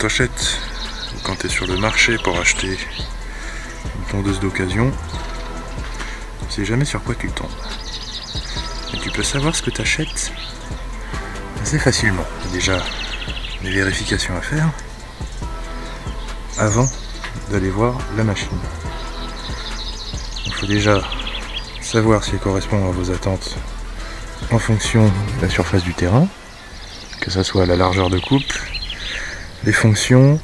t'achètes ou quand tu es sur le marché pour acheter une tondeuse d'occasion, tu sais jamais sur quoi tu tombes. Et tu peux savoir ce que tu achètes assez facilement. Il y a déjà des vérifications à faire avant d'aller voir la machine. Il faut déjà savoir si elle correspond à vos attentes en fonction de la surface du terrain, que ce soit la largeur de coupe, les fonctions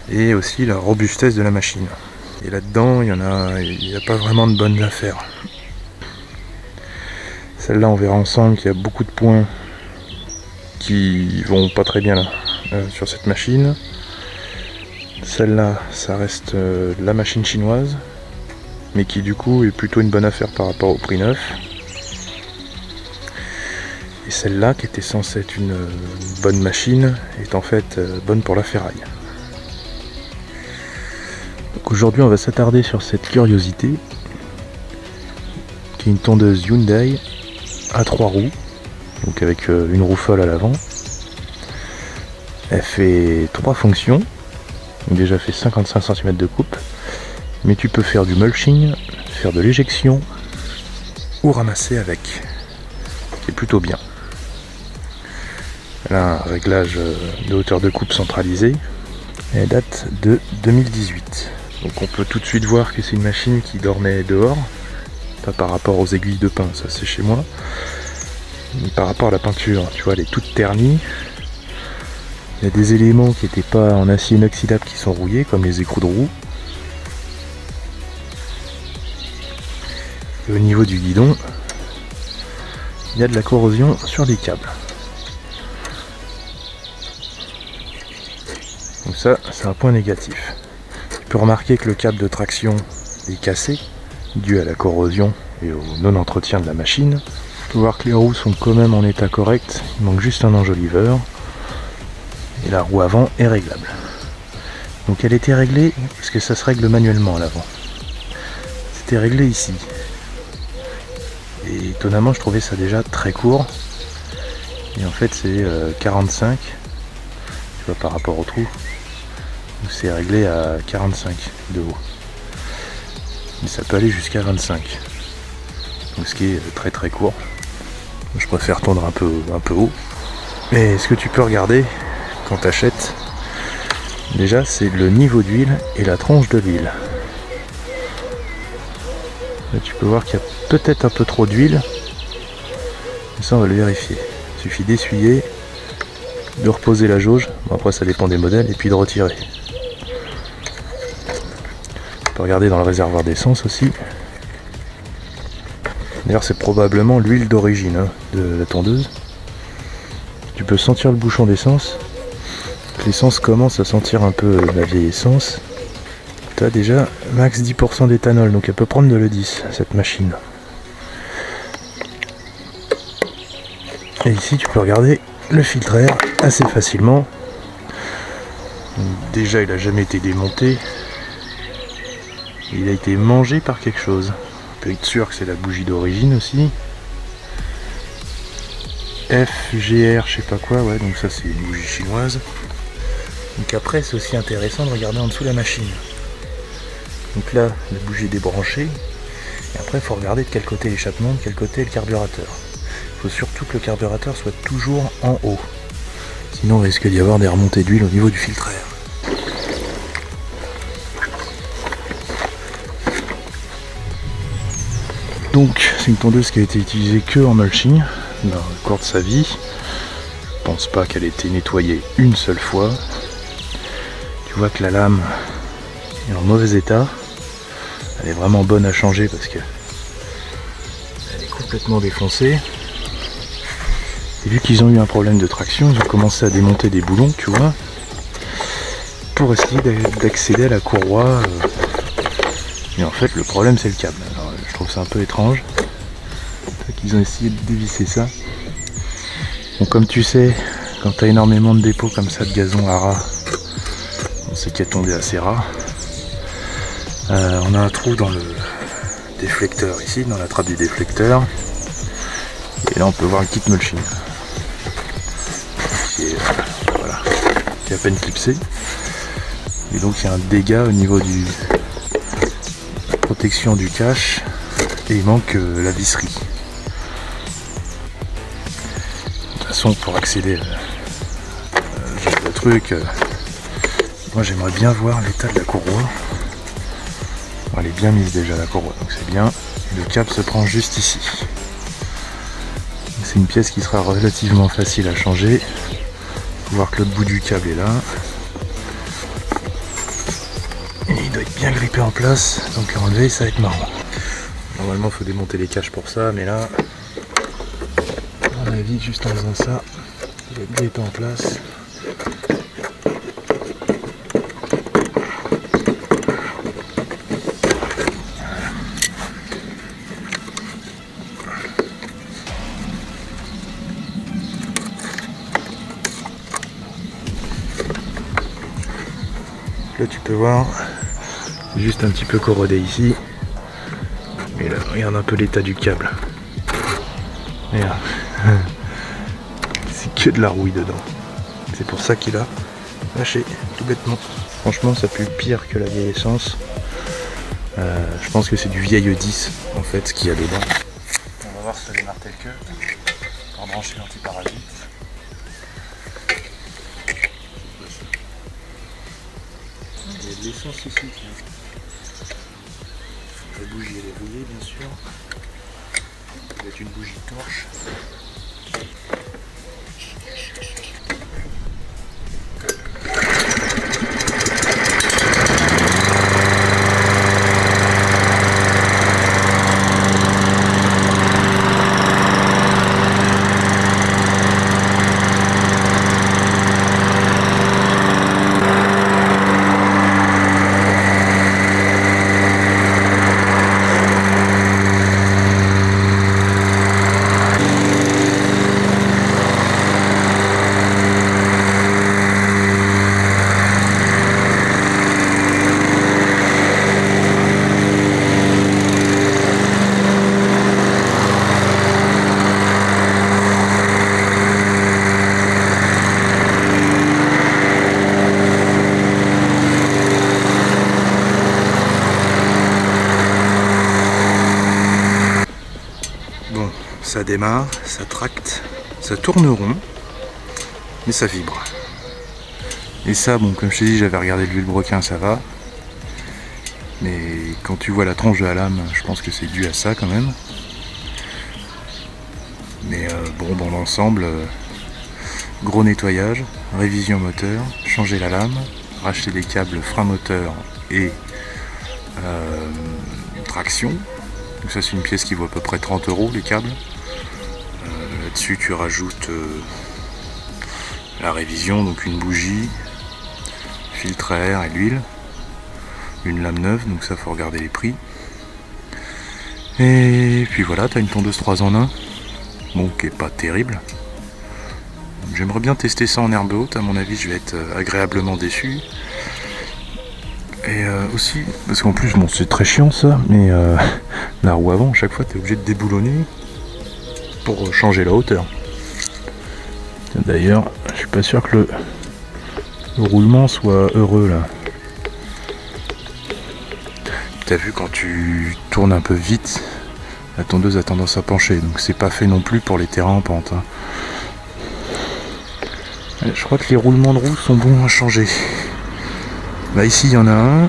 et aussi la robustesse de la machine. Et là-dedans, il n'y a pas vraiment de bonnes affaires. Celle-là, on verra ensemble qu'il y a beaucoup de points qui vont pas très bien là, sur cette machine. Celle-là, ça reste la machine chinoise, mais qui du coup est plutôt une bonne affaire par rapport au prix neuf. Et celle-là, qui était censée être une bonne machine, est en fait bonne pour la ferraille. Donc aujourd'hui, on va s'attarder sur cette curiosité, qui est une tondeuse Hyundai à 3 roues, donc avec une roue folle à l'avant. Elle fait 3 fonctions, donc déjà fait 55 cm de coupe, mais tu peux faire du mulching, faire de l'éjection ou ramasser avec, c'est plutôt bien. Elle a un réglage de hauteur de coupe centralisé. Elle date de 2018. Donc on peut tout de suite voir que c'est une machine qui dormait dehors. Pas par rapport aux aiguilles de pain, ça c'est chez moi. Mais par rapport à la peinture, tu vois, elle est toute ternie. Il y a des éléments qui n'étaient pas en acier inoxydable qui sont rouillés, comme les écrous de roue. Et au niveau du guidon, il y a de la corrosion sur les câbles. Donc ça, c'est un point négatif. Tu peux remarquer que le câble de traction est cassé, dû à la corrosion et au non-entretien de la machine. Tu peux voir que les roues sont quand même en état correct, il manque juste un enjoliveur. Et la roue avant est réglable. Donc elle était réglée, parce que ça se règle manuellement à l'avant. C'était réglé ici. Et étonnamment, je trouvais ça déjà très court. Et en fait, c'est 45, tu vois, par rapport au trou. C'est réglé à 45 de haut. Mais ça peut aller jusqu'à 25. Donc ce qui est très très court. Je préfère tendre un peu haut. Mais ce que tu peux regarder quand tu achètes, déjà c'est le niveau d'huile et la tranche de l'huile. Là tu peux voir qu'il y a peut-être un peu trop d'huile. Ça on va le vérifier. Il suffit d'essuyer, de reposer la jauge. Bon, après ça dépend des modèles, et puis de retirer. On peut regarder dans le réservoir d'essence aussi. D'ailleurs c'est probablement l'huile d'origine de la tondeuse. Tu peux sentir le bouchon d'essence. L'essence commence à sentir un peu la vieille essence. Tu as déjà max 10% d'éthanol, donc elle peut prendre de l'E10 cette machine. Et ici tu peux regarder le filtre air assez facilement. Déjà il n'a jamais été démonté. Il a été mangé par quelque chose. On peut être sûr que c'est la bougie d'origine aussi. FGR je sais pas quoi, ouais, donc ça c'est une bougie chinoise. Donc après c'est aussi intéressant de regarder en dessous la machine. Donc là la bougie est débranchée. Et après il faut regarder de quel côté l'échappement, de quel côté le carburateur. Il faut surtout que le carburateur soit toujours en haut. Sinon il risque d'y avoir des remontées d'huile au niveau du filtre air. Donc c'est une tondeuse qui a été utilisée que en mulching dans le cours de sa vie. Je pense pas qu'elle ait été nettoyée une seule fois. Tu vois que la lame est en mauvais état. Elle est vraiment bonne à changer parce que elle est complètement défoncée. Et vu qu'ils ont eu un problème de traction, ils ont commencé à démonter des boulons, tu vois, pour essayer d'accéder à la courroie. Et en fait le problème c'est le câble. Alors, je trouve ça un peu étrange. Ils ont essayé de dévisser ça. Donc comme tu sais, quand tu as énormément de dépôts comme ça de gazon à ras, on sait qu'il est tombé assez ras. On a un trou dans le déflecteur ici, dans la trappe du déflecteur. Et là on peut voir le kit mulching. Voilà. qui est à peine clipsé. Et donc il y a un dégât au niveau du protection du cache et il manque la visserie. De toute façon, pour accéder à ce genre de truc, moi j'aimerais bien voir l'état de la courroie. Bon, elle est bien mise déjà la courroie, donc c'est bien. Le câble se prend juste ici. C'est une pièce qui sera relativement facile à changer. Il faut voir que l'autre bout du câble est là. Et il doit être bien grippé en place, donc à enlever ça va être marrant. Normalement il faut démonter les caches pour ça, mais là, à mon avis, juste en faisant ça, il va être grippé en place. Là tu peux voir, c'est juste un petit peu corrodé ici. Et là, regarde un peu l'état du câble. Regarde. C'est que de la rouille dedans. C'est pour ça qu'il a lâché, tout bêtement. Franchement, ça pue pire que la vieille essence. Je pense que c'est du vieil E10 en fait, ce qu'il y a dedans. On va voir si ça démarre tel que. On va brancher l'antiparasite. Il y a de l'essence ici, tiens. La bougie elle est rouillée bien sûr. Ça doit être une bougie torche. Ça démarre, ça tracte, ça tourne rond, mais ça vibre. Et ça, bon, comme je t'ai dit, j'avais regardé le vilebrequin, ça va. Mais quand tu vois la tronche de la lame, je pense que c'est dû à ça quand même. Mais bon, dans l'ensemble, gros nettoyage, révision moteur, changer la lame, racheter les câbles frein moteur et traction. Donc ça c'est une pièce qui vaut à peu près 30 € les câbles. Là-dessus tu rajoutes la révision, donc une bougie, filtre à air et l'huile, une lame neuve, donc ça faut regarder les prix. Et puis voilà, tu as une tondeuse 3 en 1, bon qui est pas terrible. J'aimerais bien tester ça en herbe haute, à mon avis je vais être agréablement déçu. Et aussi, parce qu'en plus bon c'est très chiant ça, mais la roue avant, chaque fois tu es obligé de déboulonner pour changer la hauteur. D'ailleurs, je suis pas sûr que le roulement soit heureux là. T'as vu, quand tu tournes un peu vite, la tondeuse a tendance à pencher, donc c'est pas fait non plus pour les terrains en pente. Hein. Je crois que les roulements de roue sont bons à changer. Bah ici il y en a un.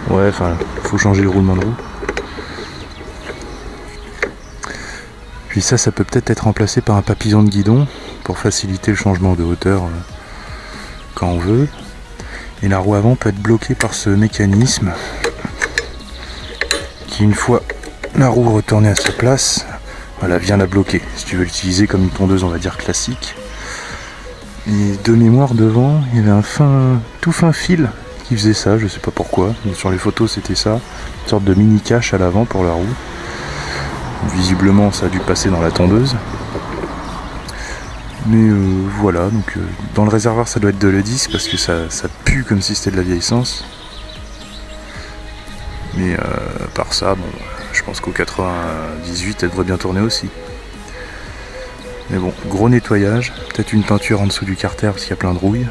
Ouais, enfin, faut changer le roulement de roue. Puis ça peut peut-être être remplacé par un papillon de guidon pour faciliter le changement de hauteur quand on veut. Et la roue avant peut être bloquée par ce mécanisme qui, une fois la roue retournée à sa place, voilà, vient la bloquer. Si tu veux l'utiliser comme une tondeuse, on va dire classique. Et de mémoire, devant, il y avait un tout fin fil qui faisait ça, je sais pas pourquoi. Donc, sur les photos c'était ça, une sorte de mini cache à l'avant pour la roue. Visiblement ça a dû passer dans la tondeuse. Mais voilà, donc dans le réservoir ça doit être de l'E10 parce que ça pue comme si c'était de la vieille essence. Mais par ça, bon, je pense qu'au 98 elle devrait bien tourner aussi. Mais bon, gros nettoyage, peut-être une peinture en dessous du carter parce qu'il y a plein de rouille.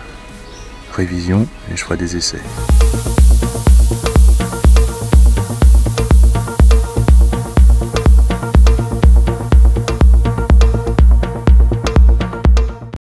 prévisions et je ferai des essais.